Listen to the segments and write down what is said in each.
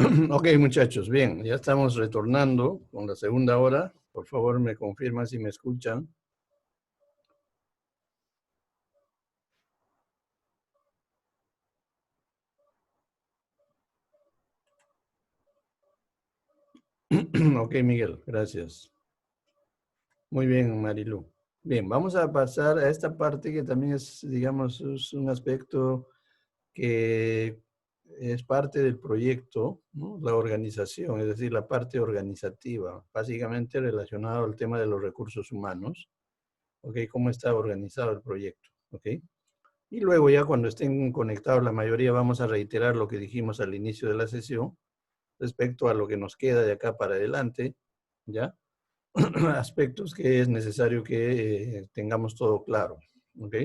Ok, muchachos, bien, ya estamos retornando con la segunda hora. Por favor, me confirman si me escuchan. Ok, Miguel, gracias. Muy bien, Marilu. Bien, vamos a pasar a esta parte que también es, digamos, es un aspecto que es parte del proyecto, ¿no? La organización, es decir, la parte organizativa, básicamente relacionado al tema de los recursos humanos, ¿ok? ¿Cómo está organizado el proyecto? ¿Ok? Y luego ya cuando estén conectados la mayoría vamos a reiterar lo que dijimos al inicio de la sesión respecto a lo que nos queda de acá para adelante, ¿ya? Aspectos que es necesario que tengamos todo claro, ¿ok?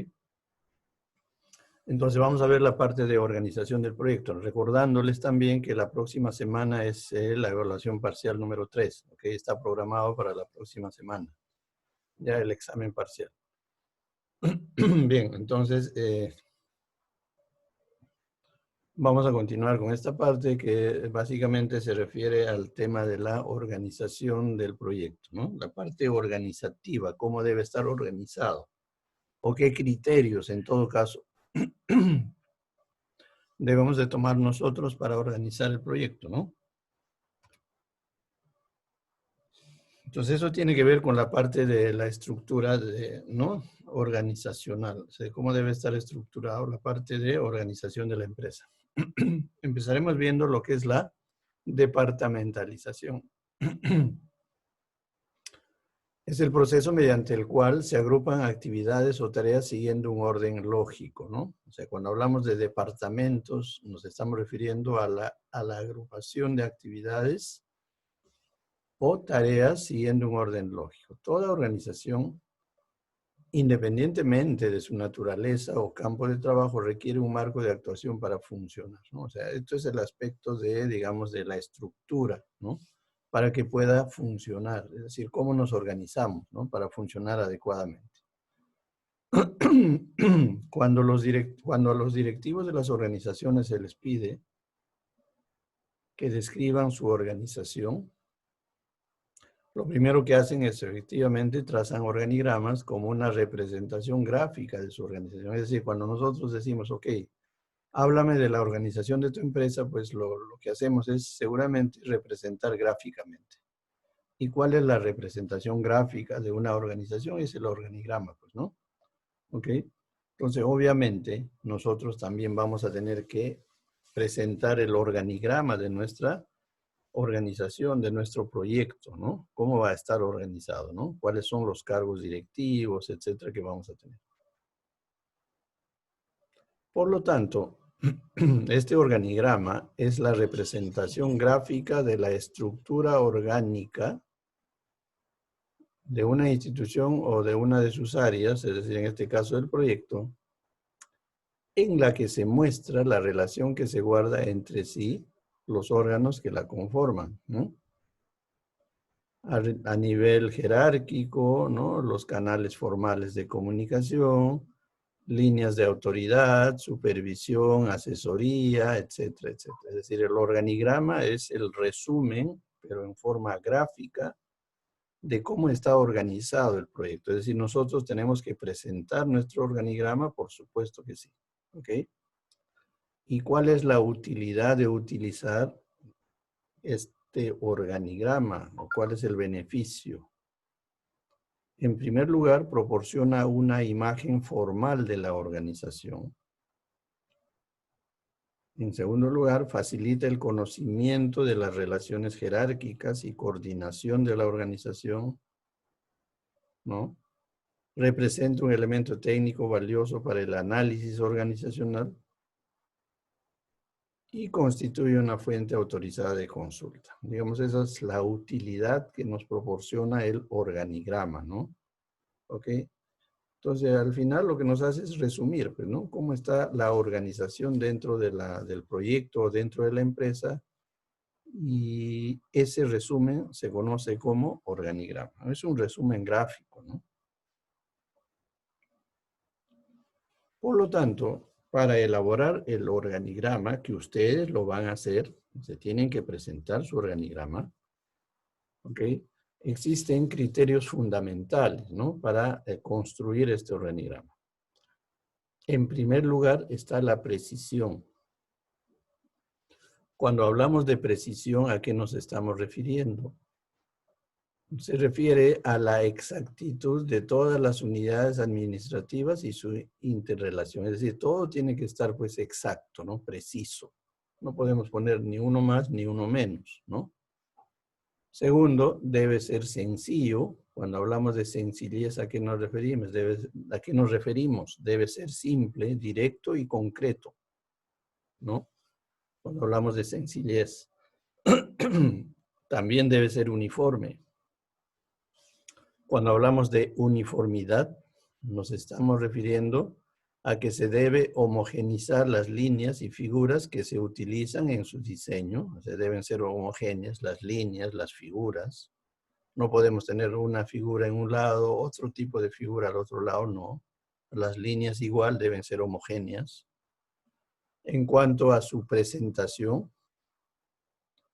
Entonces vamos a ver la parte de organización del proyecto, recordándoles también que la próxima semana es la evaluación parcial número 3, ¿ok? Está programado para la próxima semana, ya el examen parcial. Bien, entonces vamos a continuar con esta parte que básicamente se refiere al tema de la organización del proyecto, ¿no? La parte organizativa, cómo debe estar organizado o qué criterios en todo caso debemos de tomar nosotros para organizar el proyecto, ¿no? Entonces eso tiene que ver con la parte de la estructura, ¿no? Organizacional, o sea, cómo debe estar estructurado la parte de organización de la empresa. Empezaremos viendo lo que es la departamentalización. Es el proceso mediante el cual se agrupan actividades o tareas siguiendo un orden lógico, ¿no? O sea, cuando hablamos de departamentos, nos estamos refiriendo a la agrupación de actividades o tareas siguiendo un orden lógico. Toda organización, independientemente de su naturaleza o campo de trabajo, requiere un marco de actuación para funcionar, ¿no? O sea, esto es el aspecto de, digamos, de la estructura, ¿no? Para que pueda funcionar, es decir, cómo nos organizamos, ¿no? Para funcionar adecuadamente. Cuando a los directivos de las organizaciones se les pide que describan su organización, lo primero que hacen es efectivamente trazan organigramas como una representación gráfica de su organización. Es decir, cuando nosotros decimos, ok, háblame de la organización de tu empresa, pues lo que hacemos es seguramente representar gráficamente. ¿Y cuál es la representación gráfica de una organización? Es el organigrama, pues, ¿no? ¿Ok? Entonces, obviamente, nosotros también vamos a tener que presentar el organigrama de nuestra organización, de nuestro proyecto, ¿no? ¿Cómo va a estar organizado, ¿no? ¿Cuáles son los cargos directivos, etcétera, que vamos a tener? Por lo tanto, este organigrama es la representación gráfica de la estructura orgánica de una institución o de una de sus áreas, es decir, en este caso del proyecto, en la que se muestra la relación que se guarda entre sí los órganos que la conforman, ¿no? A nivel jerárquico, ¿no? Los canales formales de comunicación, líneas de autoridad, supervisión, asesoría, etcétera, etcétera. Es decir, el organigrama es el resumen, pero en forma gráfica, de cómo está organizado el proyecto. Es decir, nosotros tenemos que presentar nuestro organigrama, por supuesto que sí. ¿Ok? ¿Y cuál es la utilidad de utilizar este organigrama? ¿O cuál es el beneficio? En primer lugar, proporciona una imagen formal de la organización. En segundo lugar, facilita el conocimiento de las relaciones jerárquicas y coordinación de la organización, ¿no? Representa un elemento técnico valioso para el análisis organizacional y constituye una fuente autorizada de consulta. Digamos, esa es la utilidad que nos proporciona el organigrama, ¿no? ¿Ok? Entonces, al final lo que nos hace es resumir, pues, ¿no? Cómo está la organización dentro de del proyecto o dentro de la empresa, y ese resumen se conoce como organigrama. Es un resumen gráfico, ¿no? Por lo tanto, para elaborar el organigrama, que ustedes lo van a hacer, se tienen que presentar su organigrama, ¿ok? Existen criterios fundamentales, ¿no? Para construir este organigrama. En primer lugar está la precisión. Cuando hablamos de precisión, ¿a qué nos estamos refiriendo? Se refiere a la exactitud de todas las unidades administrativas y su interrelación. Es decir, todo tiene que estar pues exacto, ¿no? Preciso. No podemos poner ni uno más ni uno menos, ¿no? Segundo, debe ser sencillo. Cuando hablamos de sencillez, ¿a qué nos referimos? ¿A qué nos referimos? Debe ser simple, directo y concreto, ¿no? Cuando hablamos de sencillez. También debe ser uniforme. Cuando hablamos de uniformidad, nos estamos refiriendo a que se debe homogenizar las líneas y figuras que se utilizan en su diseño. O sea, deben ser homogéneas las líneas, las figuras. No podemos tener una figura en un lado, otro tipo de figura al otro lado, no. Las líneas igual deben ser homogéneas. En cuanto a su presentación,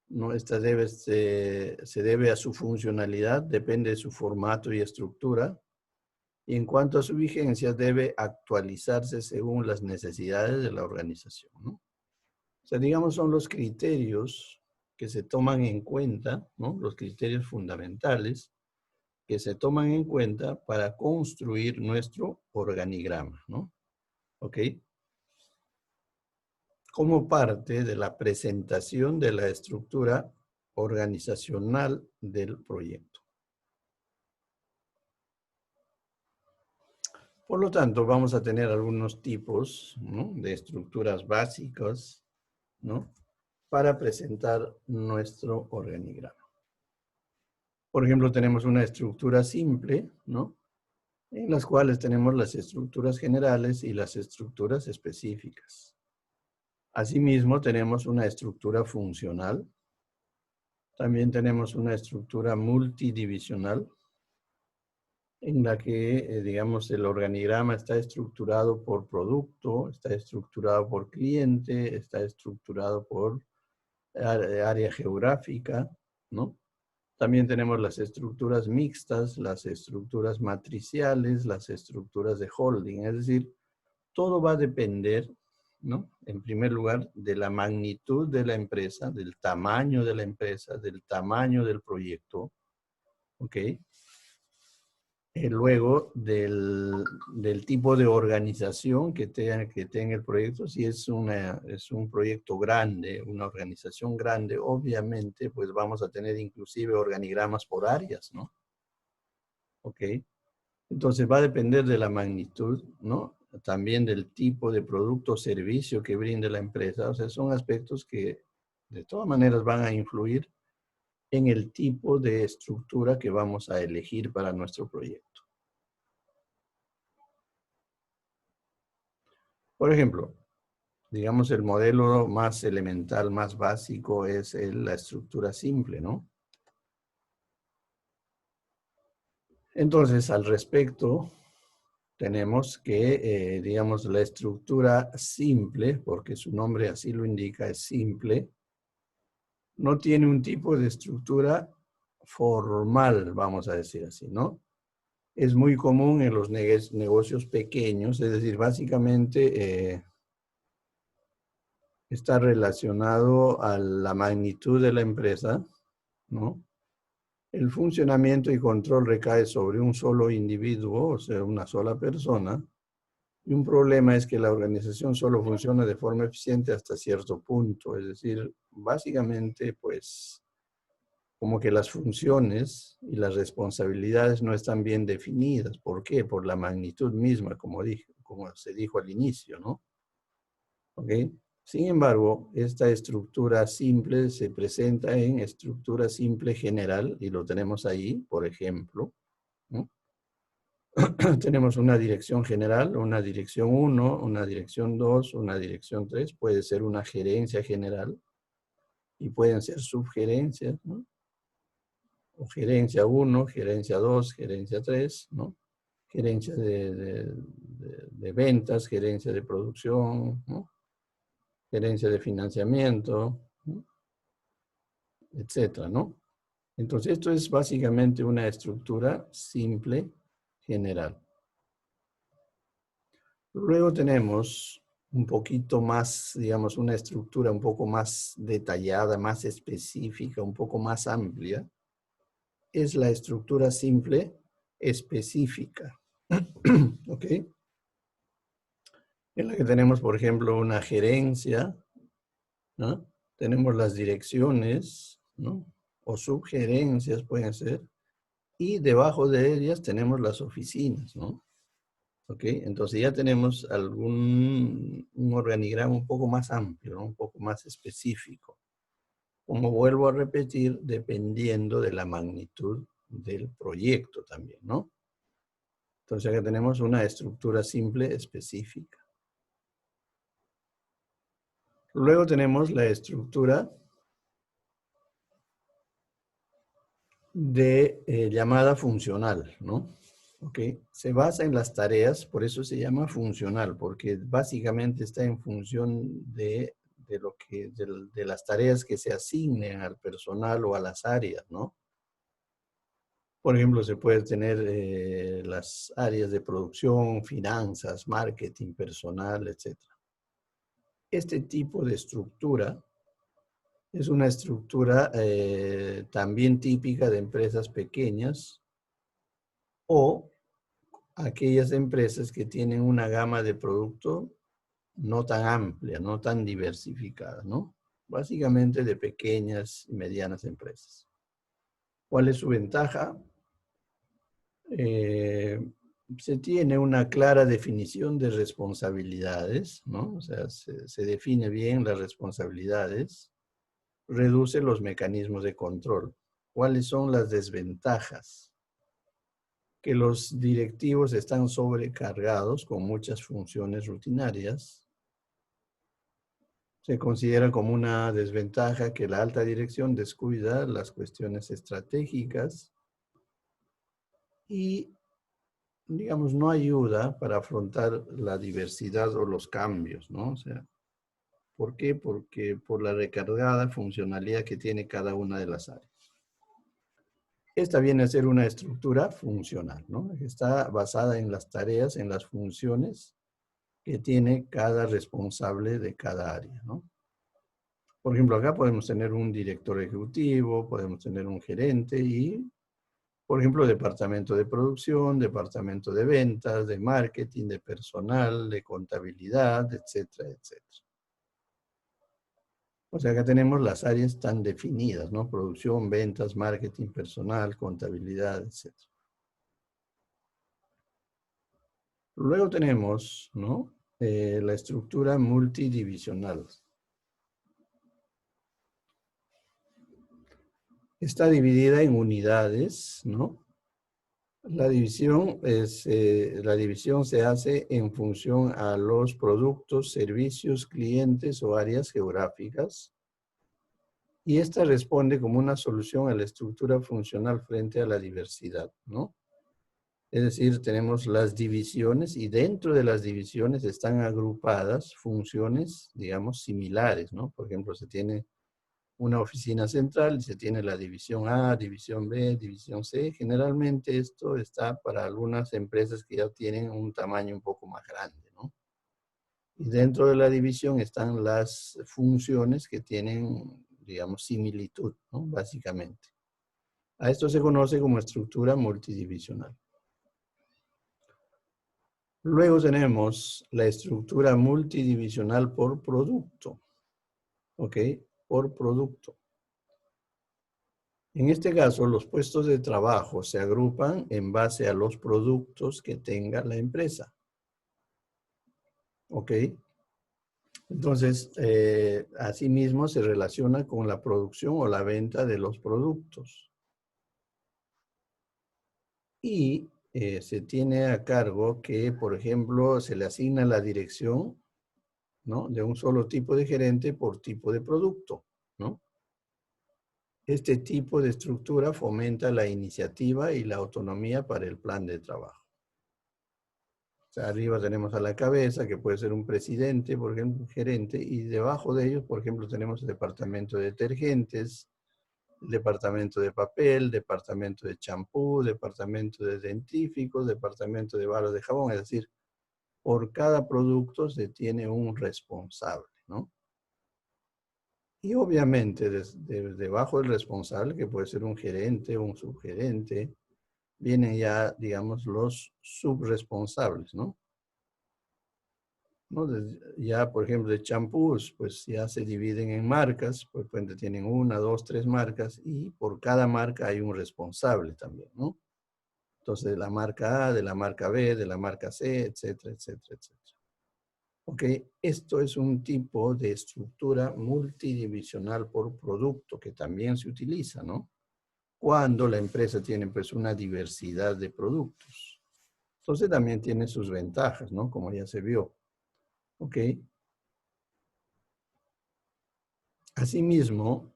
¿no? Esta se debe a su funcionalidad, depende de su formato y estructura. Y en cuanto a su vigencia, debe actualizarse según las necesidades de la organización, ¿no? O sea, digamos, son los criterios que se toman en cuenta, ¿no? Los criterios fundamentales que se toman en cuenta para construir nuestro organigrama, ¿no? ¿Ok? Como parte de la presentación de la estructura organizacional del proyecto. Por lo tanto, vamos a tener algunos tipos, ¿no? De estructuras básicas, ¿no? Para presentar nuestro organigrama. Por ejemplo, tenemos una estructura simple, ¿no? En las cuales tenemos las estructuras generales y las estructuras específicas. Asimismo, tenemos una estructura funcional. También tenemos una estructura multidivisional, en la que, digamos, el organigrama está estructurado por producto, está estructurado por cliente, está estructurado por área geográfica, ¿no? También tenemos las estructuras mixtas, las estructuras matriciales, las estructuras de holding. Es decir, todo va a depender, ¿no? En primer lugar, de la magnitud de la empresa, del tamaño de la empresa, del tamaño del proyecto, ¿ok? Luego del tipo de organización que tenga el proyecto. Si es un proyecto grande, una organización grande, obviamente pues vamos a tener inclusive organigramas por áreas, ¿no? ¿Ok? Entonces va a depender de la magnitud, ¿no? También del tipo de producto o servicio que brinde la empresa. O sea, son aspectos que de todas maneras van a influir en el tipo de estructura que vamos a elegir para nuestro proyecto. Por ejemplo, digamos, el modelo más elemental, más básico es la estructura simple, ¿no? Entonces, al respecto, tenemos que, digamos, la estructura simple, porque su nombre así lo indica, es simple, no tiene un tipo de estructura formal, vamos a decir así, ¿no? Es muy común en los negocios pequeños, es decir, básicamente está relacionado a la magnitud de la empresa, ¿no? El funcionamiento y control recae sobre un solo individuo, o sea, una sola persona. Y un problema es que la organización solo funciona de forma eficiente hasta cierto punto. Es decir, básicamente, pues, como que las funciones y las responsabilidades no están bien definidas. ¿Por qué? Por la magnitud misma, como se dijo al inicio, ¿no? ¿Ok? Sin embargo, esta estructura simple se presenta en estructura simple general, y lo tenemos ahí, por ejemplo, ¿no? Tenemos una dirección general, una dirección 1, una dirección 2, una dirección 3, puede ser una gerencia general, y pueden ser subgerencias, ¿no? O gerencia 1, gerencia 2, gerencia 3, ¿no? Gerencia de ventas, gerencia de producción, ¿no? Gerencia de financiamiento, ¿no? etcétera, ¿no? Entonces, esto es básicamente una estructura simple general. Luego tenemos un poquito más, digamos, una estructura un poco más detallada, más específica, un poco más amplia. Es la estructura simple específica. ¿Ok? En la que tenemos, por ejemplo, una gerencia, ¿no? Tenemos las direcciones, ¿no? O subgerencias pueden ser, y debajo de ellas tenemos las oficinas, ¿no? ¿Ok? Entonces ya tenemos un organigrama un poco más amplio, ¿no? Un poco más específico. Como vuelvo a repetir, dependiendo de la magnitud del proyecto también, ¿no? Entonces acá tenemos una estructura simple específica. Luego tenemos la estructura de llamada funcional, ¿no? ¿Ok? Se basa en las tareas, por eso se llama funcional, porque básicamente está en función de las tareas que se asignen al personal o a las áreas, ¿no? Por ejemplo, se puede tener las áreas de producción, finanzas, marketing, personal, etc. Este tipo de estructura es una estructura también típica de empresas pequeñas o aquellas empresas que tienen una gama de producto no tan amplia, no tan diversificada, ¿no? Básicamente de pequeñas y medianas empresas. ¿Cuál es su ventaja? Se tiene una clara definición de responsabilidades, ¿no? O sea, se define bien las responsabilidades, reduce los mecanismos de control. ¿Cuáles son las desventajas? Que los directivos están sobrecargados con muchas funciones rutinarias. Se considera como una desventaja que la alta dirección descuida las cuestiones estratégicas y, digamos, no ayuda para afrontar la diversidad o los cambios, ¿no? O sea, ¿por qué? Porque por la recargada funcionalidad que tiene cada una de las áreas. Esta viene a ser una estructura funcional, ¿no? Está basada en las tareas, en las funciones que tiene cada responsable de cada área, ¿no? Por ejemplo, acá podemos tener un director ejecutivo, podemos tener un gerente y, por ejemplo, departamento de producción, departamento de ventas, de marketing, de personal, de contabilidad, etcétera, etcétera. O sea, acá tenemos las áreas tan definidas, ¿no? Producción, ventas, marketing, personal, contabilidad, etcétera. Luego tenemos, ¿no? La estructura multidivisional. Está dividida en unidades, ¿no? La división se hace en función a los productos, servicios, clientes o áreas geográficas. Y esta responde como una solución a la estructura funcional frente a la diversidad, ¿no? Es decir, tenemos las divisiones y dentro de las divisiones están agrupadas funciones, digamos, similares, ¿no? Por ejemplo, se tiene una oficina central y se tiene la división A, división B, división C. Generalmente esto está para algunas empresas que ya tienen un tamaño un poco más grande, ¿no? Y dentro de la división están las funciones que tienen, digamos, similitud, ¿no? Básicamente. A esto se conoce como estructura multidivisional. Luego tenemos la estructura multidivisional por producto. ¿Ok? Por producto. En este caso, los puestos de trabajo se agrupan en base a los productos que tenga la empresa. ¿Ok? Entonces, asimismo se relaciona con la producción o la venta de los productos. Y se tiene a cargo que, por ejemplo, se le asigna la dirección, ¿no? De un solo tipo de gerente por tipo de producto, ¿no? Este tipo de estructura fomenta la iniciativa y la autonomía para el plan de trabajo. O sea, arriba tenemos a la cabeza, que puede ser un presidente, por ejemplo, un gerente, y debajo de ellos, por ejemplo, tenemos el departamento de detergentes, departamento de papel, departamento de champú, departamento de dentífricos, departamento de barras de jabón, es decir, por cada producto se tiene un responsable, ¿no? Y obviamente debajo del responsable, que puede ser un gerente o un subgerente, vienen ya, digamos, los subresponsables, ¿no? ¿No? Ya, por ejemplo, de champús, pues ya se dividen en marcas, pues tienen una, dos, tres marcas, y por cada marca hay un responsable también, ¿no? Entonces, de la marca A, de la marca B, de la marca C, etcétera, etcétera, etcétera. Ok, esto es un tipo de estructura multidivisional por producto que también se utiliza, ¿no? Cuando la empresa tiene pues una diversidad de productos. Entonces también tiene sus ventajas, ¿no? Como ya se vio. Ok. Asimismo,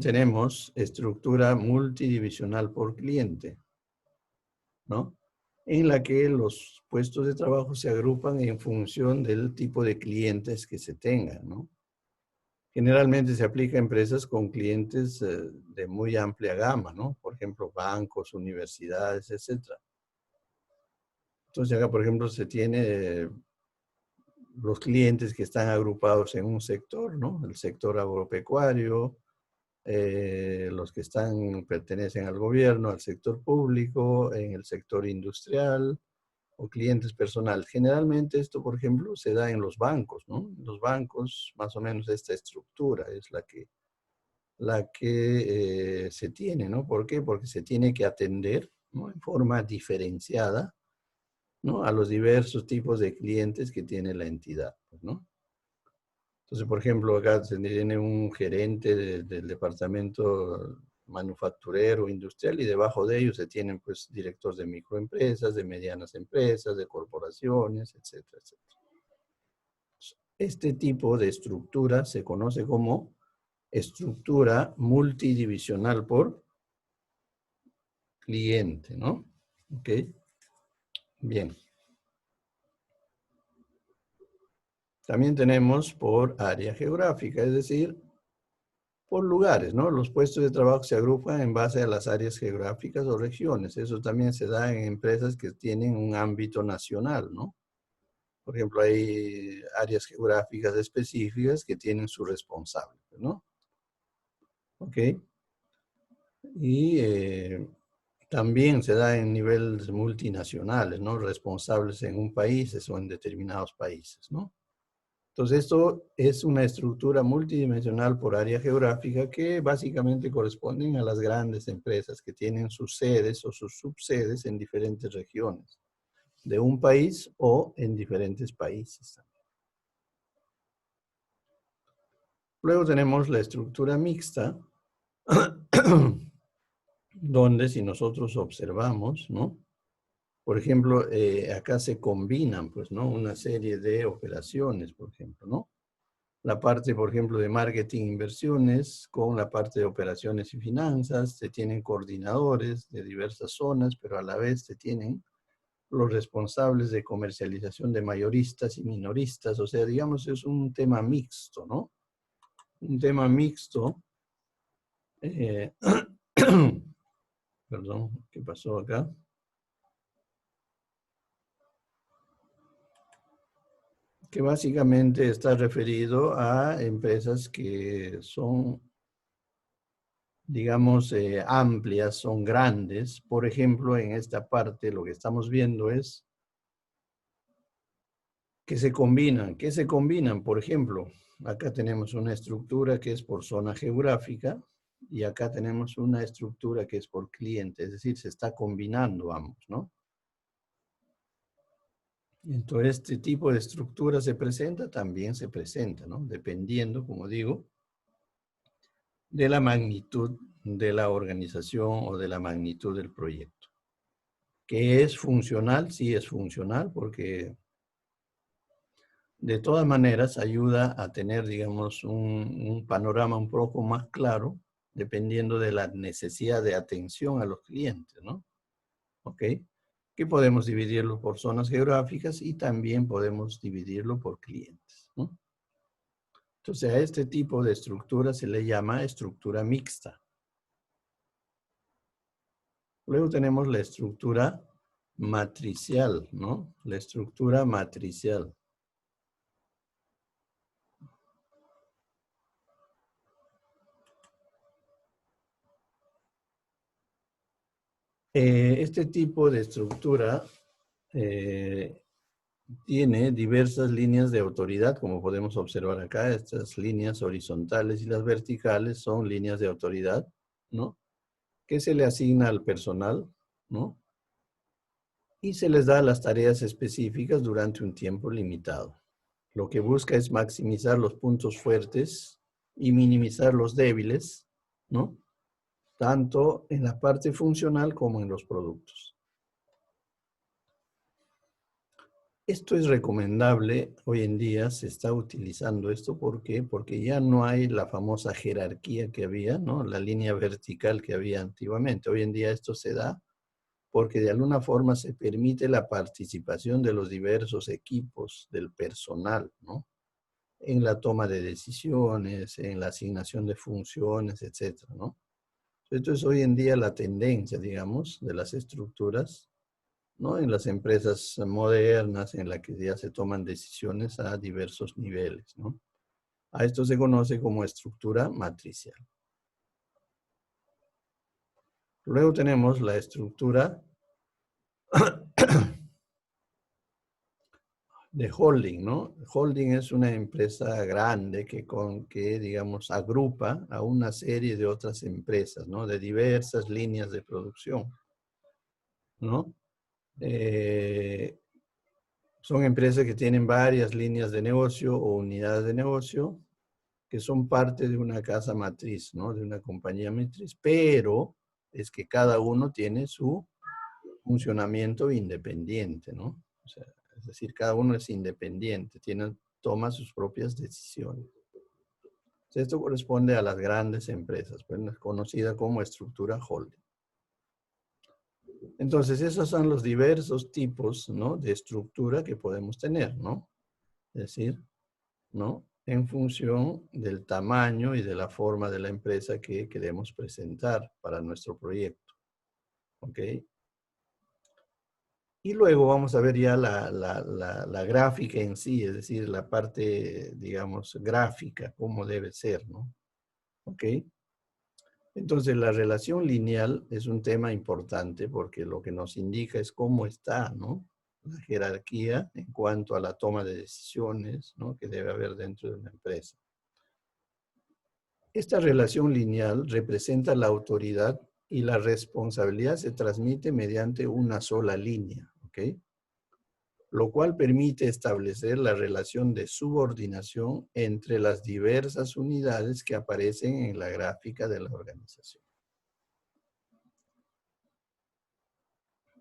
tenemos estructura multidivisional por cliente, ¿no? En la que los puestos de trabajo se agrupan en función del tipo de clientes que se tengan, ¿no? Generalmente se aplica a empresas con clientes de muy amplia gama, ¿no? Por ejemplo, bancos, universidades, etcétera. Entonces acá, por ejemplo, se tiene los clientes que están agrupados en un sector, ¿no? El sector agropecuario, los que pertenecen al gobierno, al sector público, en el sector industrial o clientes personales. Generalmente esto, por ejemplo, se da en los bancos, ¿no? En los bancos, más o menos esta estructura es la que se tiene, ¿no? ¿Por qué? Porque se tiene que atender, ¿no? En forma diferenciada, ¿no? A los diversos tipos de clientes que tiene la entidad, ¿no? Entonces, por ejemplo, acá se tiene un gerente del departamento manufacturero industrial y debajo de ellos se tienen pues directores de microempresas, de medianas empresas, de corporaciones, etcétera, etcétera. Este tipo de estructura se conoce como estructura multidivisional por cliente, ¿no? Ok, bien. También tenemos por área geográfica, es decir, por lugares, ¿no? Los puestos de trabajo se agrupan en base a las áreas geográficas o regiones. Eso también se da en empresas que tienen un ámbito nacional, ¿no? Por ejemplo, hay áreas geográficas específicas que tienen su responsable, ¿no? Ok. Y también se da en niveles multinacionales, ¿no? Responsables en un país o en determinados países, ¿no? Entonces, esto es una estructura multidimensional por área geográfica que básicamente corresponden a las grandes empresas que tienen sus sedes o sus subsedes en diferentes regiones de un país o en diferentes países. Luego tenemos la estructura mixta, donde si nosotros observamos, ¿no? Por ejemplo, acá se combinan, pues, ¿no? Una serie de operaciones, por ejemplo, ¿no? La parte, por ejemplo, de marketing e inversiones con la parte de operaciones y finanzas. Se tienen coordinadores de diversas zonas, pero a la vez se tienen los responsables de comercialización de mayoristas y minoristas. O sea, digamos, es un tema mixto, ¿no? Un tema mixto. Perdón, ¿qué pasó acá? Que básicamente está referido a empresas que son, digamos, amplias, son grandes. Por ejemplo, en esta parte lo que estamos viendo es que se combinan. ¿Qué se combinan? Por ejemplo, acá tenemos una estructura que es por zona geográfica y acá tenemos una estructura que es por cliente, es decir, se está combinando ambos, ¿no? Entonces, este tipo de estructura también se presenta, ¿no? Dependiendo, como digo, de la magnitud de la organización o de la magnitud del proyecto. ¿Que es funcional? Sí es funcional porque de todas maneras ayuda a tener, digamos, un panorama un poco más claro dependiendo de la necesidad de atención a los clientes, ¿no? ¿Ok? Que podemos dividirlo por zonas geográficas y también podemos dividirlo por clientes, ¿no? Entonces, a este tipo de estructura se le llama estructura mixta. Luego tenemos la estructura matricial, ¿no? La estructura matricial. Este tipo de estructura tiene diversas líneas de autoridad, como podemos observar acá. Estas líneas horizontales y las verticales son líneas de autoridad, ¿no? Que se le asigna al personal, ¿no? Y se les da las tareas específicas durante un tiempo limitado. Lo que busca es maximizar los puntos fuertes y minimizar los débiles, ¿no? Tanto en la parte funcional como en los productos. Esto es recomendable, hoy en día se está utilizando esto, ¿por qué? Porque ya no hay la famosa jerarquía que había, ¿no? La línea vertical que había antiguamente. Hoy en día esto se da porque de alguna forma se permite la participación de los diversos equipos del personal, ¿no? En la toma de decisiones, en la asignación de funciones, etcétera, ¿no? Esto es hoy en día la tendencia, digamos, de las estructuras, ¿no? En las empresas modernas en las que ya se toman decisiones a diversos niveles, ¿no? A esto se conoce como estructura matricial. Luego tenemos la estructura de holding, ¿no? Holding es una empresa grande que, digamos, agrupa a una serie de otras empresas, ¿no? De diversas líneas de producción, ¿no? Son empresas que tienen varias líneas de negocio o unidades de negocio que son parte de una casa matriz, ¿no? De una compañía matriz, pero es que cada uno tiene su funcionamiento independiente, ¿no? O sea, es decir, cada uno es independiente, toma sus propias decisiones. Esto corresponde a las grandes empresas, pues, conocida como estructura holding. Entonces, esos son los diversos tipos, ¿no? De estructura que podemos tener, ¿no? Es decir, ¿no? En función del tamaño y de la forma de la empresa que queremos presentar para nuestro proyecto. ¿Ok? Y luego vamos a ver ya la gráfica en sí, es decir, la parte, digamos, gráfica, cómo debe ser, ¿no? ¿Ok? Entonces, la relación lineal es un tema importante porque lo que nos indica es cómo está, ¿no? La jerarquía en cuanto a la toma de decisiones, ¿no? Que debe haber dentro de una empresa. Esta relación lineal representa la autoridad y la responsabilidad se transmite mediante una sola línea, ¿ok? Lo cual permite establecer la relación de subordinación entre las diversas unidades que aparecen en la gráfica de la organización.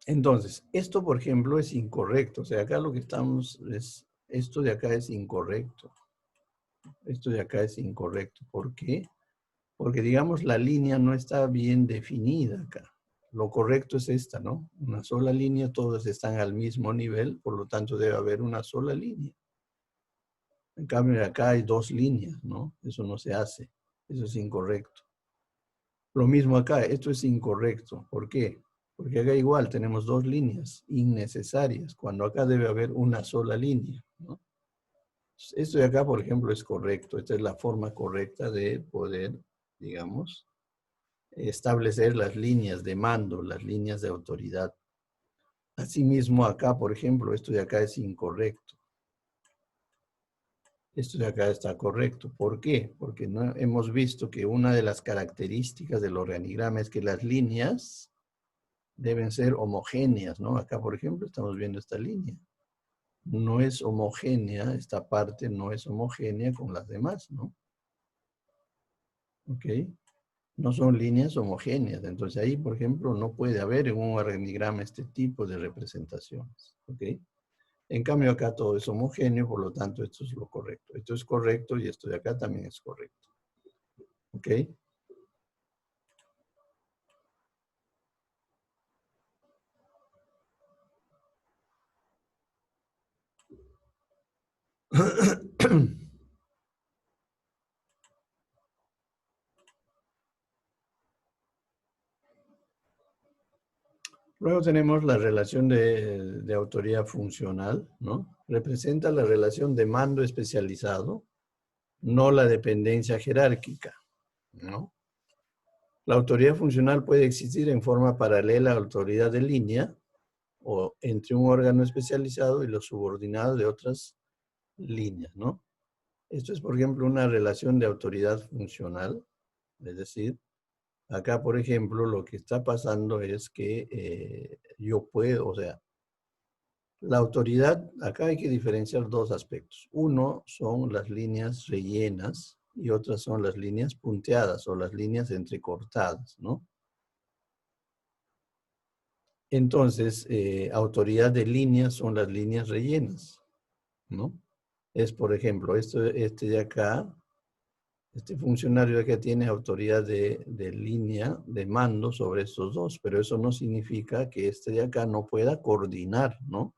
Entonces, esto, por ejemplo, es incorrecto. O sea, acá lo que estamos es, esto de acá es incorrecto. Esto de acá es incorrecto. ¿Por qué? Porque, digamos, la línea no está bien definida acá. Lo correcto es esta, ¿no? Una sola línea, todos están al mismo nivel, por lo tanto debe haber una sola línea. En cambio, acá hay dos líneas, ¿no? Eso no se hace. Eso es incorrecto. Lo mismo acá, esto es incorrecto. ¿Por qué? Porque acá igual tenemos dos líneas innecesarias, cuando acá debe haber una sola línea, ¿no? Esto de acá, por ejemplo, es correcto. Esta es la forma correcta de poder, digamos, establecer las líneas de mando, las líneas de autoridad. Asimismo, acá, por ejemplo, esto de acá es incorrecto. Esto de acá está correcto. ¿Por qué? Porque no, hemos visto que una de las características del organigrama es que las líneas deben ser homogéneas, ¿no? Acá, por ejemplo, estamos viendo esta línea. No es homogénea, esta parte no es homogénea con las demás, ¿no? ¿Ok? No son líneas homogéneas. Entonces ahí, por ejemplo, no puede haber en un organigrama este tipo de representaciones. ¿Ok? En cambio acá todo es homogéneo, por lo tanto esto es lo correcto. Esto es correcto y esto de acá también es correcto. ¿Ok? Luego tenemos la relación de autoridad funcional, ¿no? Representa la relación de mando especializado, no la dependencia jerárquica, ¿no? La autoridad funcional puede existir en forma paralela a la autoridad de línea o entre un órgano especializado y los subordinados de otras líneas, ¿no? Esto es, por ejemplo, una relación de autoridad funcional, es decir, acá, por ejemplo, lo que está pasando es que yo puedo, o sea, la autoridad, acá hay que diferenciar dos aspectos. Uno son las líneas rellenas y otras son las líneas punteadas o las líneas entrecortadas, ¿no? Entonces, autoridad de línea son las líneas rellenas, ¿no? Es, por ejemplo, este de acá, este funcionario de acá tiene autoridad de línea, de mando sobre estos dos, pero eso no significa que este de acá no pueda coordinar, ¿no?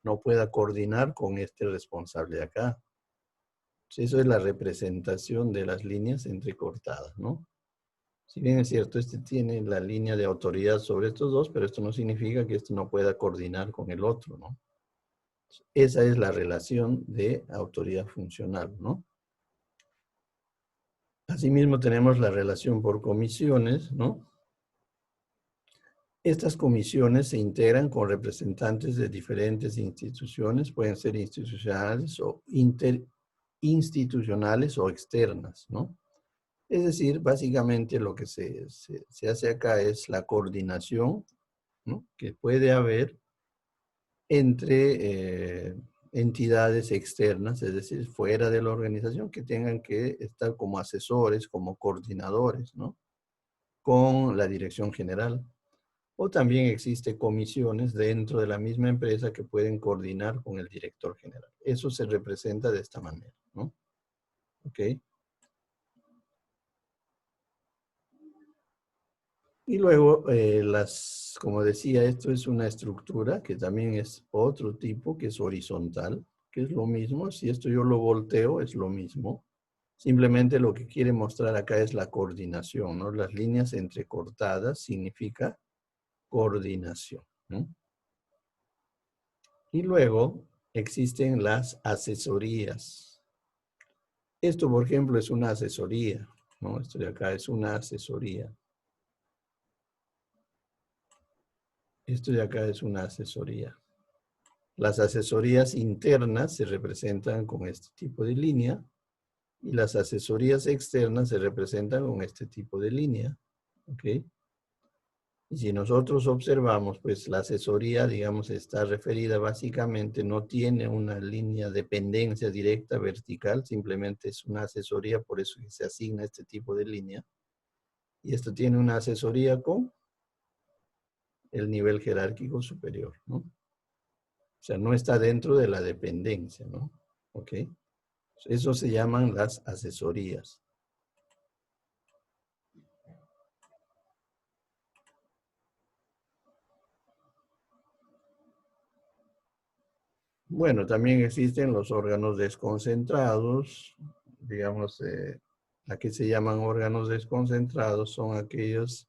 No pueda coordinar con este responsable de acá. Eso es la representación de las líneas entrecortadas, ¿no? Si bien es cierto, este tiene la línea de autoridad sobre estos dos, pero esto no significa que este no pueda coordinar con el otro, ¿no? Esa es la relación de autoridad funcional, ¿no? Asimismo tenemos la relación por comisiones, ¿no? Estas comisiones se integran con representantes de diferentes instituciones, pueden ser institucionales o interinstitucionales o externas, ¿no? Es decir, básicamente lo que se hace acá es la coordinación, ¿no?, que puede haber entre entidades externas, es decir, fuera de la organización, que tengan que estar como asesores, como coordinadores, ¿no?, con la dirección general. O también existe comisiones dentro de la misma empresa que pueden coordinar con el director general. Eso se representa de esta manera, ¿no? ¿Ok? Y luego, como decía, esto es una estructura que también es otro tipo, que es horizontal, que es lo mismo. Si esto yo lo volteo, es lo mismo. Simplemente lo que quiere mostrar acá es la coordinación, ¿no? Las líneas entrecortadas significa coordinación, ¿no? Y luego existen las asesorías. Esto, por ejemplo, es una asesoría, ¿no? Esto de acá es una asesoría. Esto de acá es una asesoría. Las asesorías internas se representan con este tipo de línea y las asesorías externas se representan con este tipo de línea. ¿Ok? Y si nosotros observamos, pues la asesoría, digamos, está referida básicamente, no tiene una línea de dependencia directa vertical, simplemente es una asesoría, por eso que se asigna este tipo de línea. Y esto tiene una asesoría con el nivel jerárquico superior, ¿no? O sea, no está dentro de la dependencia, ¿no? ¿Ok? Eso se llaman las asesorías. Bueno, también existen los órganos desconcentrados, digamos, aquí se llaman órganos desconcentrados, son aquellos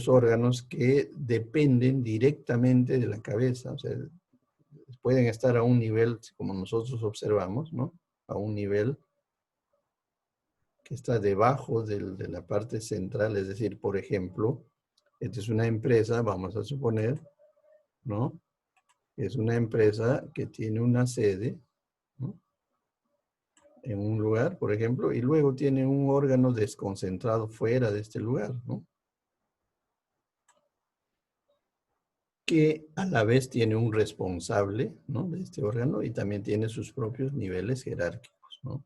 órganos que dependen directamente de la cabeza, o sea, pueden estar a un nivel, como nosotros observamos, ¿no? A un nivel que está debajo de la parte central, es decir, por ejemplo, esta es una empresa, vamos a suponer, ¿no? Es una empresa que tiene una sede, ¿no?, en un lugar, por ejemplo, y luego tiene un órgano desconcentrado fuera de este lugar, ¿no?, que a la vez tiene un responsable, ¿no?, de este órgano y también tiene sus propios niveles jerárquicos, ¿no?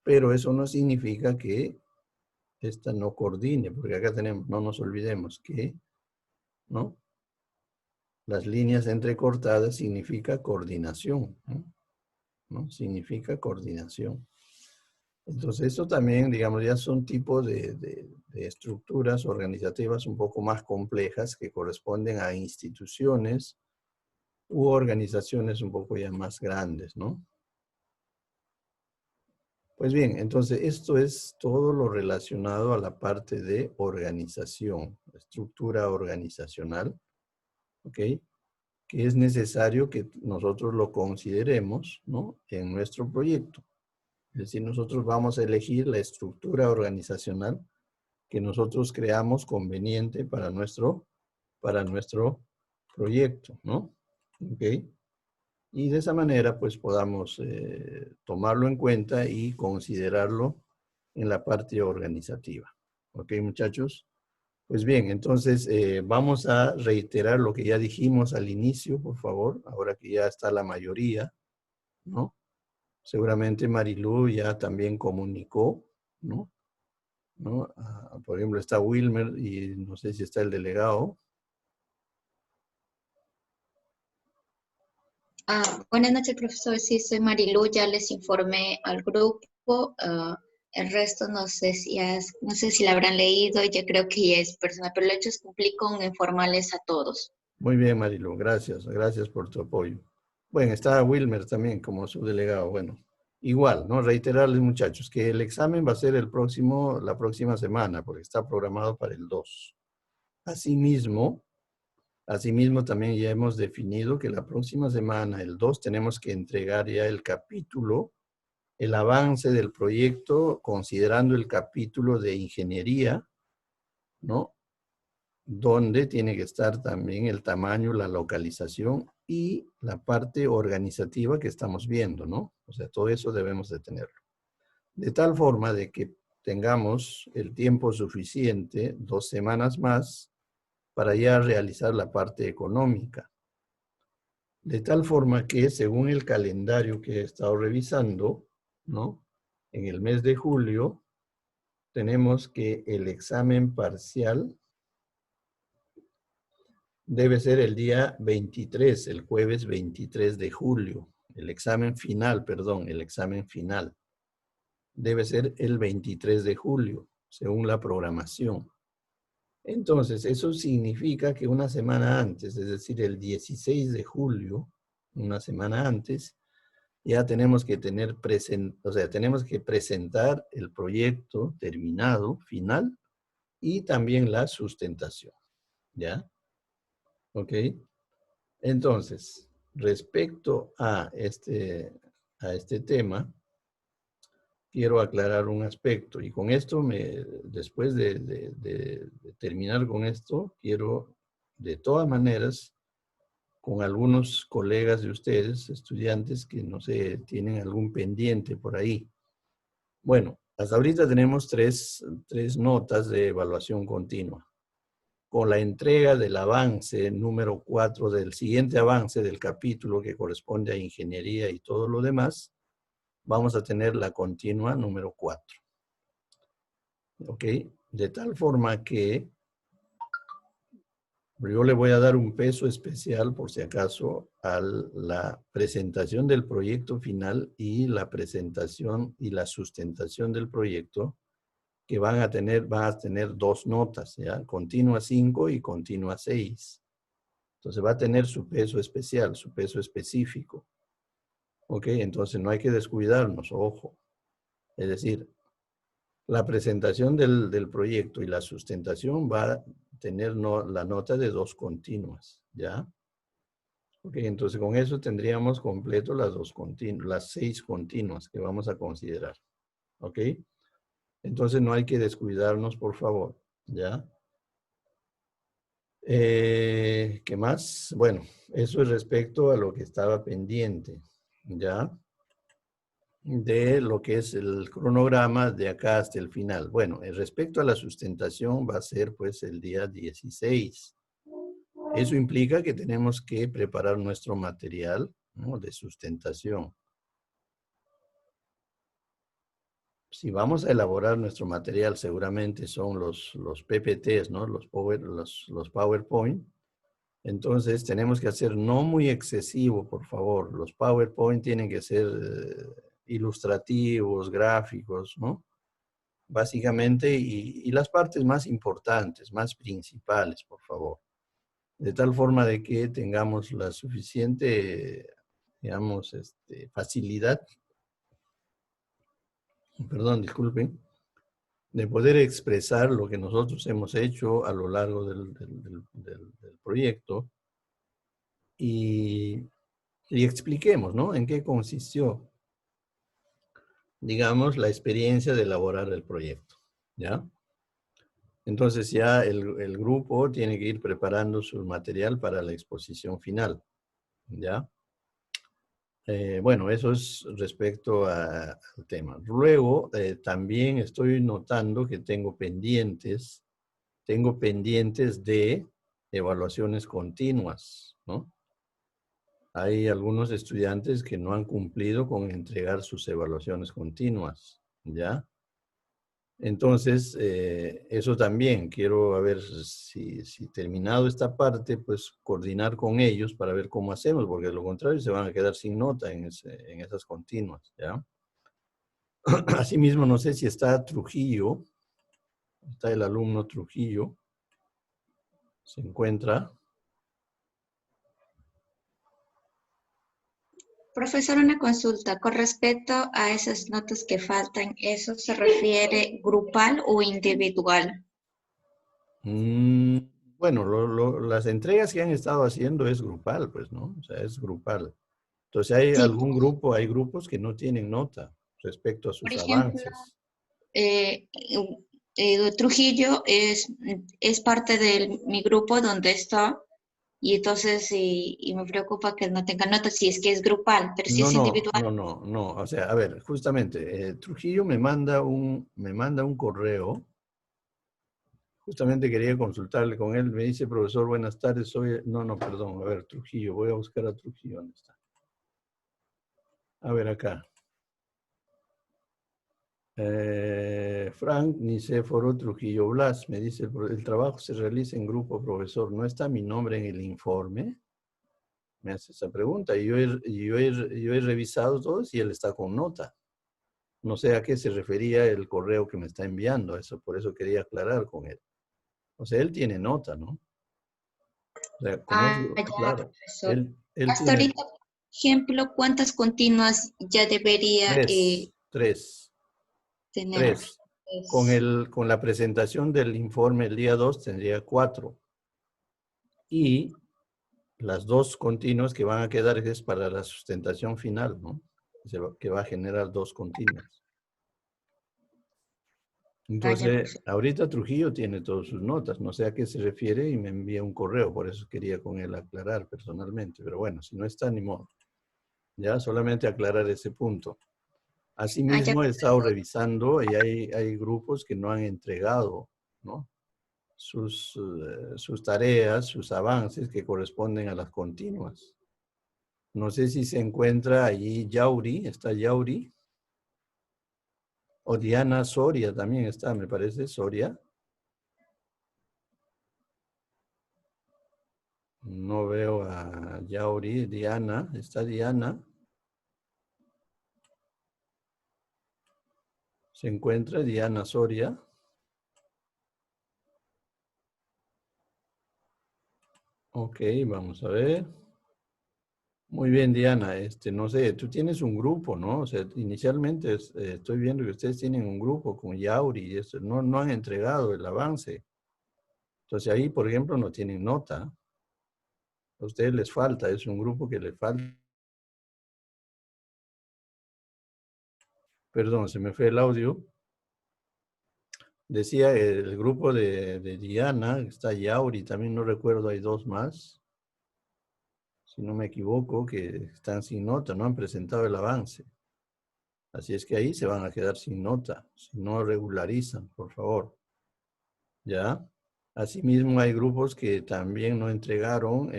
Pero eso no significa que esta no coordine, porque acá tenemos, no nos olvidemos que, ¿no?, las líneas entrecortadas significa coordinación, ¿no? ¿No? Significa coordinación. Entonces, esto también, digamos, ya son tipos de estructuras organizativas un poco más complejas que corresponden a instituciones u organizaciones un poco ya más grandes, ¿no? Pues bien, entonces esto es todo lo relacionado a la parte de organización, estructura organizacional, ¿ok? Que es necesario que nosotros lo consideremos, ¿no? En nuestro proyecto. Es decir, nosotros vamos a elegir la estructura organizacional que nosotros creamos conveniente para nuestro proyecto, ¿no? ¿Ok? Y de esa manera, pues, podamos tomarlo en cuenta y considerarlo en la parte organizativa. ¿Ok, muchachos? Pues bien, entonces vamos a reiterar lo que ya dijimos al inicio, por favor, ahora que ya está la mayoría, ¿no? Seguramente Marilú ya también comunicó, ¿no? ¿No? Por ejemplo, está Wilmer y no sé si está el delegado. Buenas noches, profesor. Sí, soy Marilu. Ya les informé al grupo. El resto no sé no sé si la habrán leído. Ya creo que ya es personal, pero el hecho es cumplir con informarles a todos. Muy bien, Marilu, gracias. Gracias por tu apoyo. Bueno, está Wilmer también como su delegado. Bueno, igual, ¿no? Reiterarles, muchachos, que el examen va a ser la próxima semana, porque está programado para el 2. Asimismo, también ya hemos definido que la próxima semana, el 2, tenemos que entregar ya el capítulo, el avance del proyecto, considerando el capítulo de ingeniería, ¿no? Donde tiene que estar también el tamaño, la localización y la parte organizativa que estamos viendo, ¿no? O sea, todo eso debemos de tenerlo. De tal forma de que tengamos el tiempo suficiente, 2 semanas más, para ya realizar la parte económica. De tal forma que, según el calendario que he estado revisando, ¿no? En el mes de julio, tenemos que el examen parcial debe ser el día 23, el jueves 23 de julio. El examen final, perdón, el examen final debe ser el 23 de julio, según la programación. Entonces, eso significa que una semana antes, es decir, el 16 de julio, una semana antes, ya tenemos que tenemos que presentar el proyecto terminado, final, y también la sustentación, ¿ya? ¿Ok? Entonces, respecto a este tema, quiero aclarar un aspecto, y con esto, después de terminar con esto, quiero, de todas maneras, con algunos colegas de ustedes, estudiantes que no sé, tienen algún pendiente por ahí. Bueno, hasta ahorita tenemos tres notas de evaluación continua. Con la entrega del avance número 4, del siguiente avance del capítulo que corresponde a ingeniería y todo lo demás, vamos a tener la continua número 4. ¿Ok? De tal forma que yo le voy a dar un peso especial, por si acaso, a la presentación del proyecto final y la presentación y la sustentación del proyecto, que van a tener 2 notas, ¿ya? Continua 5 y continua 6. Entonces va a tener su peso especial, su peso específico. ¿Ok? Entonces no hay que descuidarnos, ojo. Es decir, la presentación del proyecto y la sustentación va a tener la nota de 2 continuas, ¿ya? Ok, entonces con eso tendríamos completo las 6 continuas que vamos a considerar. ¿Ok? Entonces no hay que descuidarnos, por favor, ¿ya? ¿Qué más? Bueno, eso es respecto a lo que estaba pendiente, ¿ya? De lo que es el cronograma de acá hasta el final. Bueno, respecto a la sustentación va a ser pues el día 16. Eso implica que tenemos que preparar nuestro material, ¿no?, de sustentación. Si vamos a elaborar nuestro material, seguramente son los PPTs, ¿no? Los PowerPoint. Entonces, tenemos que hacer no muy excesivo, por favor. Los PowerPoint tienen que ser ilustrativos, gráficos, ¿no? Básicamente, y las partes más importantes, más principales, por favor. De tal forma de que tengamos la suficiente, digamos, facilidad perdón, disculpen, de poder expresar lo que nosotros hemos hecho a lo largo del proyecto y expliquemos, ¿no? En qué consistió, digamos, la experiencia de elaborar el proyecto, ¿ya? Entonces ya el grupo tiene que ir preparando su material para la exposición final, ¿ya? Bueno, eso es respecto al tema. Luego, también estoy notando que tengo pendientes de evaluaciones continuas, ¿no? Hay algunos estudiantes que no han cumplido con entregar sus evaluaciones continuas, ¿ya? Entonces, eso también quiero a ver si terminado esta parte, pues coordinar con ellos para ver cómo hacemos, porque de lo contrario se van a quedar sin nota en esas continuas, ¿ya? Asimismo, no sé si está Trujillo, está el alumno Trujillo, se encuentra. Profesor, una consulta. Con respecto a esas notas que faltan, ¿eso se refiere grupal o individual? Bueno, las entregas que han estado haciendo es grupal, pues, ¿no? O sea, es grupal. Entonces, Sí, hay grupos que no tienen nota respecto a por sus ejemplo, avances. eh, Trujillo es parte de mi grupo donde está y entonces y me preocupa que no tenga notas si es que es grupal, pero si No, es no, individual. no, no, no. O sea, a ver, justamente, Trujillo me manda un correo. Justamente quería consultarle con él. Me dice, profesor, buenas tardes. No, perdón. A ver, Trujillo. Voy a buscar a Trujillo. ¿Dónde está? A ver, acá. Frank Nicéforo Trujillo Blas. Me dice, el trabajo se realiza en grupo, profesor. ¿No está mi nombre en el informe? Me hace esa pregunta. Y yo he revisado todos y él está con nota. No sé a qué se refería el correo que me está enviando. Eso, por eso quería aclarar con él. O sea, él tiene nota, ¿no? O sea, como es, Ah, ya, claro, profesor. él Hasta tiene ahorita, por ejemplo, ¿cuántas continuas ya debería tres, tres, tener? tres. Pues, Con la presentación del informe el día 2 tendría 4. Y las 2 continuas que van a quedar es para la sustentación final, ¿no? Que va a generar 2 continuas. ya, Entonces, profesor. ahorita Trujillo tiene todas sus notas, no sé a qué se refiere y me envía un correo, por eso quería con él aclarar personalmente, pero bueno, si no está, ni modo. Ya, solamente aclarar ese punto. Ah, ya, Asimismo, he estado profesor. revisando y hay grupos que no han entregado, ¿no? Sus tareas, sus avances que corresponden a las continuas. No sé si se encuentra allí Yauri, ¿está Yauri? O Diana Soria también está, me parece, Soria. No veo a Yauri, Diana, ¿está Diana? ¿Se encuentra Diana Soria? Ok, vamos a ver. Muy bien, Diana. No sé, tú tienes un grupo, ¿no? O sea, inicialmente estoy viendo que ustedes tienen un grupo con Yauri y eso, no han entregado el avance. Entonces ahí, por ejemplo, no tienen nota. A ustedes les falta, es un grupo que les falta. Perdón, se me fue el audio. Decía el grupo de Diana, está Yauri, también no recuerdo, hay 2 más, si no me equivoco, que están sin nota, no han presentado el avance. Así es que ahí se van a quedar sin nota, si no regularizan, por favor. ¿Ya? Asimismo, hay grupos que también no entregaron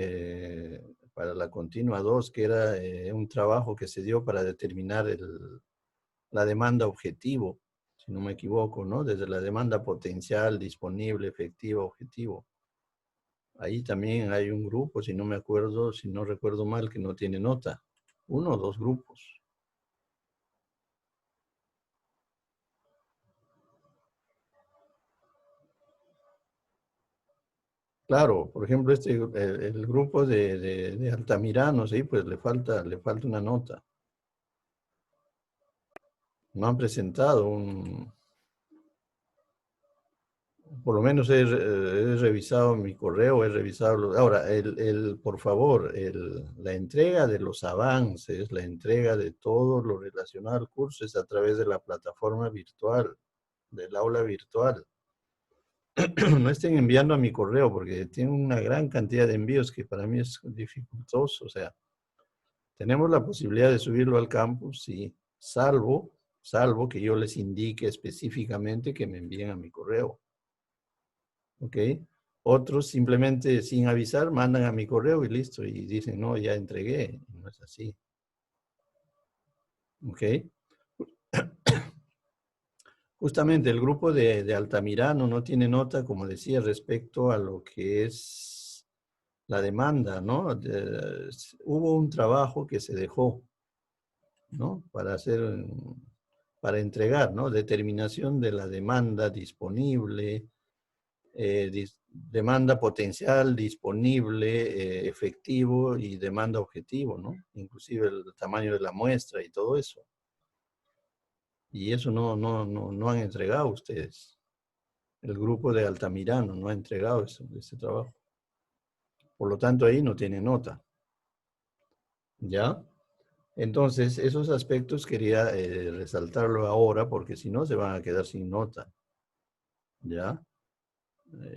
para la continua 2, que era un trabajo que se dio para determinar la demanda objetivo, si no me equivoco, ¿no? Desde la demanda potencial, disponible, efectiva, objetivo. Ahí también hay un grupo, si no me acuerdo, si no recuerdo mal, que no tiene nota. 1 o 2 grupos. Claro, por ejemplo, el grupo de Altamirano, sí, pues le falta una nota. No han presentado un... Por lo menos he revisado mi correo, he revisado... Ahora, por favor, la entrega de los avances, la entrega de todo lo relacionado al curso es a través de la plataforma virtual, del aula virtual. No estén enviando a mi correo porque tiene una gran cantidad de envíos que para mí es dificultoso. O sea, tenemos la posibilidad de subirlo al campus, sí, salvo que yo les indique específicamente que me envíen a mi correo. ¿Ok? Otros simplemente sin avisar mandan a mi correo y listo. Y dicen, no, ya entregué. No es así. ¿Ok? Justamente el grupo de Altamirano no tiene nota, como decía, respecto a lo que es la demanda, ¿no? Hubo un trabajo que se dejó, ¿no? Para entregar, ¿no? Determinación de la demanda disponible, demanda potencial, disponible, efectivo y demanda objetivo, ¿no? Inclusive el tamaño de la muestra y todo eso. Y eso no han entregado ustedes. El grupo de Altamirano no ha entregado ese trabajo. Por lo tanto, ahí no tiene nota. ¿Ya? Entonces, esos aspectos quería resaltarlo ahora porque si no se van a quedar sin nota. ¿Ya?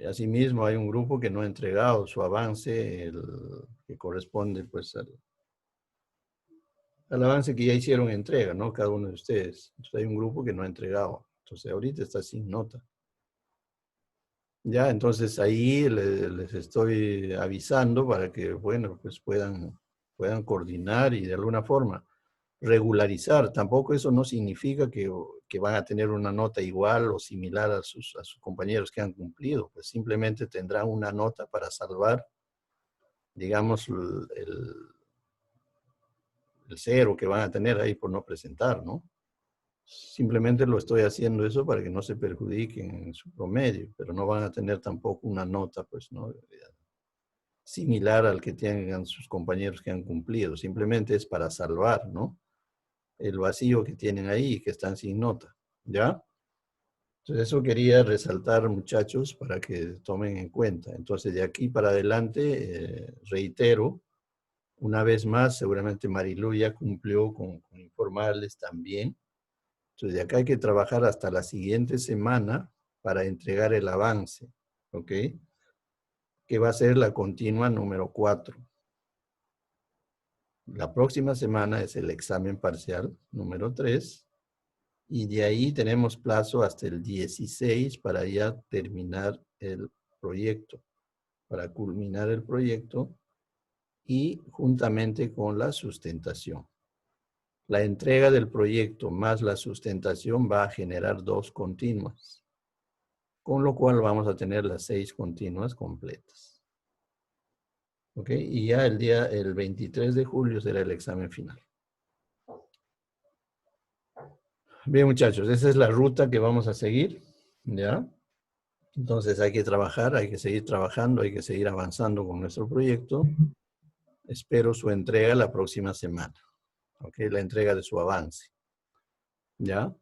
Asimismo, hay un grupo que no ha entregado su avance, que corresponde pues al avance que ya hicieron entrega, ¿no? Cada uno de ustedes. Entonces, hay un grupo que no ha entregado. Entonces, ahorita está sin nota. Ya, entonces ahí les estoy avisando para que, bueno, pues puedan coordinar y de alguna forma regularizar. Tampoco eso no significa que van a tener una nota igual o similar a sus compañeros que han cumplido. Pues simplemente tendrán una nota para salvar, digamos, el cero que van a tener ahí por no presentar, ¿no? Simplemente lo estoy haciendo eso para que no se perjudiquen en su promedio, pero no van a tener tampoco una nota, pues, ¿no? Similar al que tengan sus compañeros que han cumplido. Simplemente es para salvar, ¿no? El vacío que tienen ahí y que están sin nota, ¿ya? Entonces eso quería resaltar, muchachos, para que tomen en cuenta. Entonces de aquí para adelante, reitero, una vez más, seguramente Marilu ya cumplió con informarles también. Entonces de acá hay que trabajar hasta la siguiente semana para entregar el avance, ¿ok? Que va a ser la continua número 4. La próxima semana es el examen parcial número 3 y de ahí tenemos plazo hasta el 16 para ya terminar el proyecto, para culminar el proyecto y juntamente con la sustentación. La entrega del proyecto más la sustentación va a generar 2 continuas, con lo cual vamos a tener las 6 continuas completas. ¿Ok? Y ya el 23 de julio será el examen final. Bien, muchachos, esa es la ruta que vamos a seguir, ¿ya? Entonces hay que trabajar, hay que seguir trabajando, hay que seguir avanzando con nuestro proyecto. Espero su entrega la próxima semana, ¿ok? La entrega de su avance, ¿ya?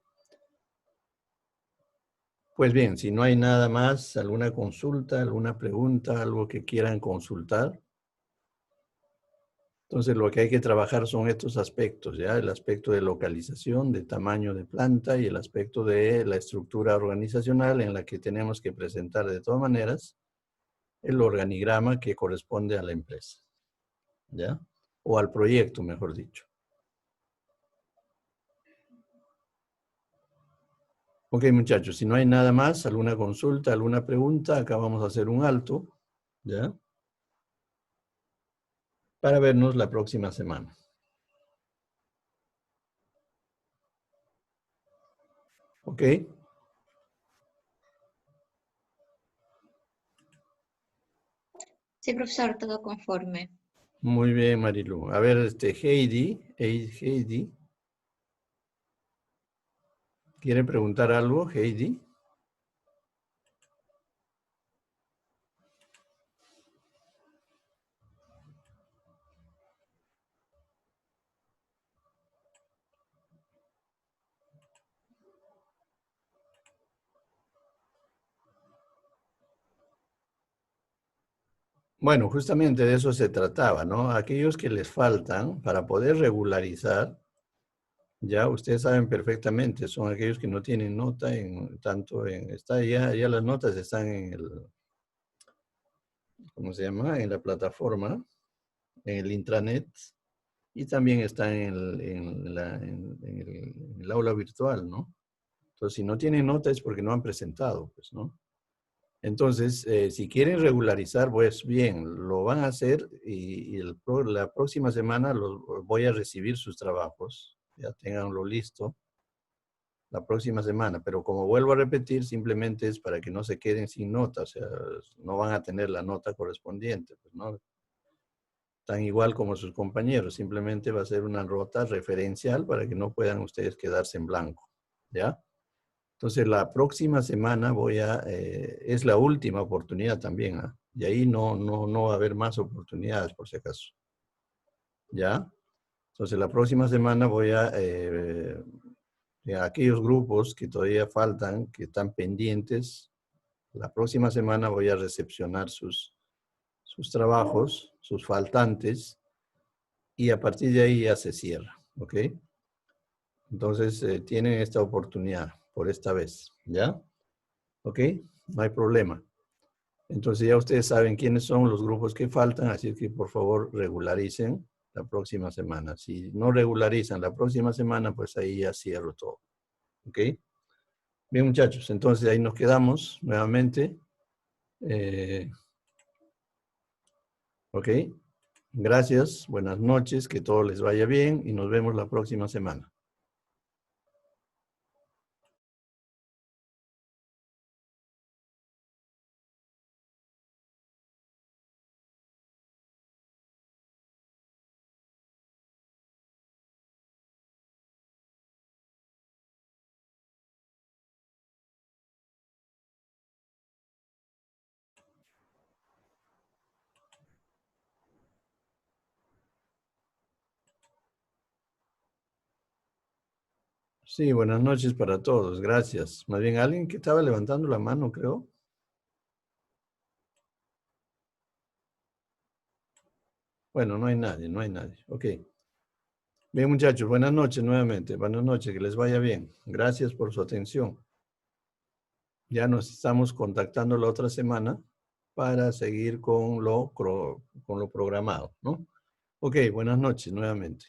Pues bien, si no hay nada más, alguna consulta, alguna pregunta, algo que quieran consultar, entonces lo que hay que trabajar son estos aspectos, ¿ya? El aspecto de localización, de tamaño de planta y el aspecto de la estructura organizacional en la que tenemos que presentar de todas maneras el organigrama que corresponde a la empresa, ¿ya? O al proyecto, mejor dicho. Ok, muchachos, si no hay nada más, alguna consulta, alguna pregunta, acá vamos a hacer un alto, ¿ya? Para vernos la próxima semana. ¿Ok? Sí, profesor, todo conforme. Muy bien, Marilu. A ver, Heidi, ¿quiere preguntar algo, Heidi? Bueno, justamente de eso se trataba, ¿no? Aquellos que les faltan para poder regularizar, ya ustedes saben perfectamente, son aquellos que no tienen nota ya las notas están en el, ¿cómo se llama? En la plataforma, en el intranet, y también están en el aula virtual, ¿no? Entonces, si no tienen nota es porque no han presentado, pues, ¿no? Entonces, si quieren regularizar, pues bien, lo van a hacer la próxima semana voy a recibir sus trabajos, ya tenganlo listo la próxima semana, pero como vuelvo a repetir, simplemente es para que no se queden sin nota, o sea, no van a tener la nota correspondiente, pues, ¿no? Tan igual como sus compañeros, simplemente va a ser una nota referencial para que no puedan ustedes quedarse en blanco, ¿ya? Entonces, la próxima semana es la última oportunidad también, ¿ah? Y ahí no va a haber más oportunidades, por si acaso, ¿ya? Entonces, la próxima semana a aquellos grupos que todavía faltan, que están pendientes, la próxima semana voy a recepcionar sus trabajos, sus faltantes, y a partir de ahí ya se cierra, ¿ok? Entonces, tienen esta oportunidad por esta vez, ¿ya? ¿Ok? No hay problema. Entonces ya ustedes saben quiénes son los grupos que faltan, así que por favor regularicen la próxima semana. Si no regularizan la próxima semana, pues ahí ya cierro todo. ¿Ok? Bien, muchachos, entonces ahí nos quedamos nuevamente. ¿Ok? Gracias, buenas noches, que todo les vaya bien y nos vemos la próxima semana. Sí, buenas noches para todos, gracias. Más bien, alguien que estaba levantando la mano, creo. Bueno, no hay nadie, no hay nadie. Ok. Bien, muchachos, buenas noches nuevamente. Buenas noches, que les vaya bien. Gracias por su atención. Ya nos estamos contactando la otra semana para seguir con lo programado, ¿no? Ok, buenas noches nuevamente.